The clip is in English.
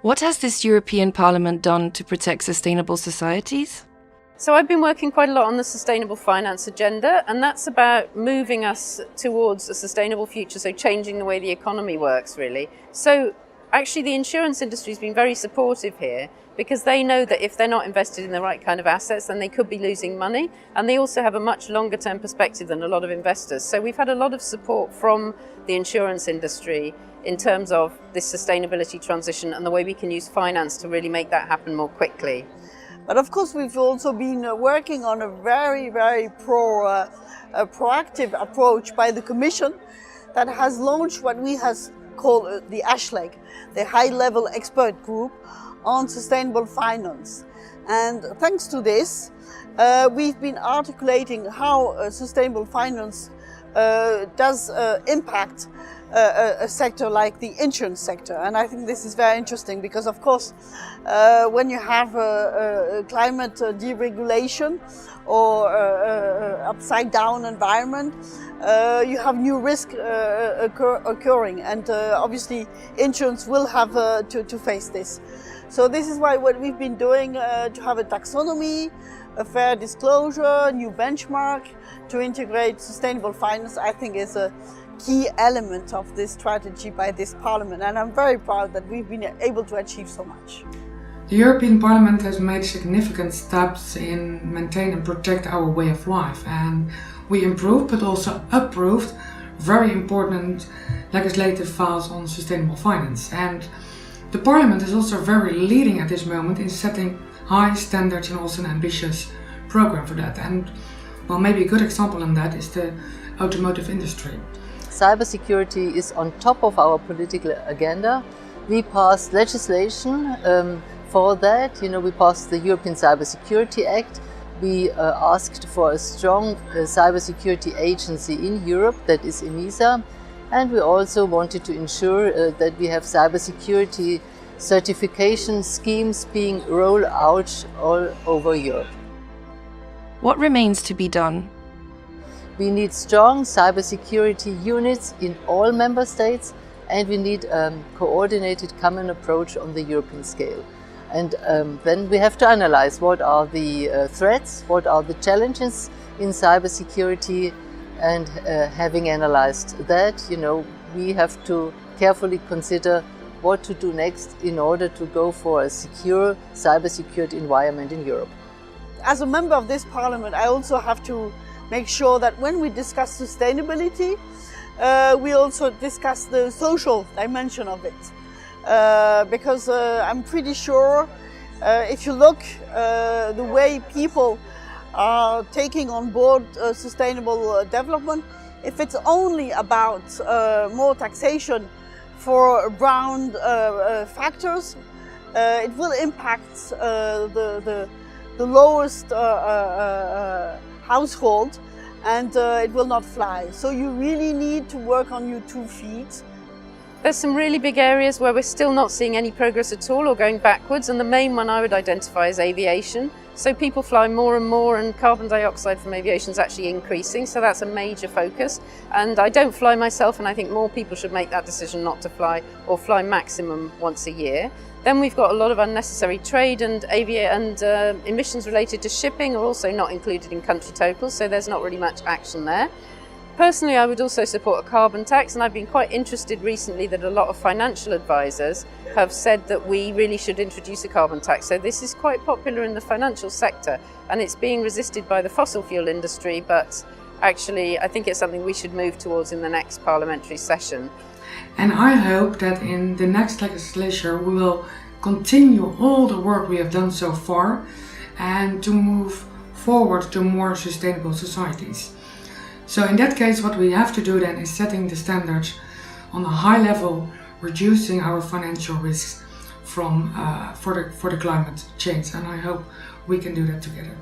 What has this European Parliament done to protect sustainable societies? So I've been working quite a lot on the sustainable finance agenda, and that's about moving us towards a sustainable future, so changing the way the economy works, really. So actually the insurance industry has been very supportive here, because they know that if they're not invested in the right kind of assets, then they could be losing money, and they also have a much longer term perspective than a lot of investors. So we've had a lot of support from the insurance industry in terms of this sustainability transition and the way we can use finance to really make that happen more quickly. But of course, we've also been working on a very, very proactive approach by the Commission that has launched what we have called the HLEG, the High Level Expert Group on Sustainable Finance. And thanks to this, we've been articulating how sustainable finance does impact a sector like the insurance sector. And I think this is very interesting because, of course, when you have a climate deregulation or upside down environment, you have new risks occurring, and obviously insurance will have to face this. So this is why what we've been doing to have a taxonomy, a fair disclosure, new benchmark to integrate sustainable finance, I think is a key element of this strategy by this Parliament, and I'm very proud that we've been able to achieve so much. The European Parliament has made significant steps in maintain and protect our way of life, and we improved but also approved very important legislative files on sustainable finance. And the Parliament is also very leading at this moment in setting high standards and also an ambitious program for that. And well, maybe a good example on that is the automotive industry. Cybersecurity is on top of our political agenda. We passed legislation for that. We passed the European Cybersecurity Act. We asked for a strong cybersecurity agency in Europe, that is ENISA. And we also wanted to ensure that we have cybersecurity certification schemes being rolled out all over Europe. What remains to be done? We need strong cybersecurity units in all member states, and we need a coordinated common approach on the European scale. And then we have to analyze what are the threats, what are the challenges in cybersecurity, and having analyzed that, we have to carefully consider what to do next in order to go for a secure cybersecurity environment in Europe. As a member of this Parliament, I also have to make sure that when we discuss sustainability, we also discuss the social dimension of it. Because I'm pretty sure if you look the way people are taking on board sustainable development, if it's only about more taxation for brown factors, it will impact the lowest household, and it will not fly. So you really need to work on your 2 feet. There's some really big areas where we're still not seeing any progress at all or going backwards, and the main one I would identify is aviation. So people fly more and more, and carbon dioxide from aviation is actually increasing, so that's a major focus. And I don't fly myself, and I think more people should make that decision not to fly, or fly maximum once a year. Then we've got a lot of unnecessary trade, and emissions related to shipping are also not included in country totals, so there's not really much action there. Personally, I would also support a carbon tax, and I've been quite interested recently that a lot of financial advisors have said that we really should introduce a carbon tax. So this is quite popular in the financial sector, and it's being resisted by the fossil fuel industry, but actually I think it's something we should move towards in the next parliamentary session. And I hope that in the next legislature we will continue all the work we have done so far and to move forward to more sustainable societies. So in that case, what we have to do then is setting the standards on a high level, reducing our financial risks for the climate change, and I hope we can do that together.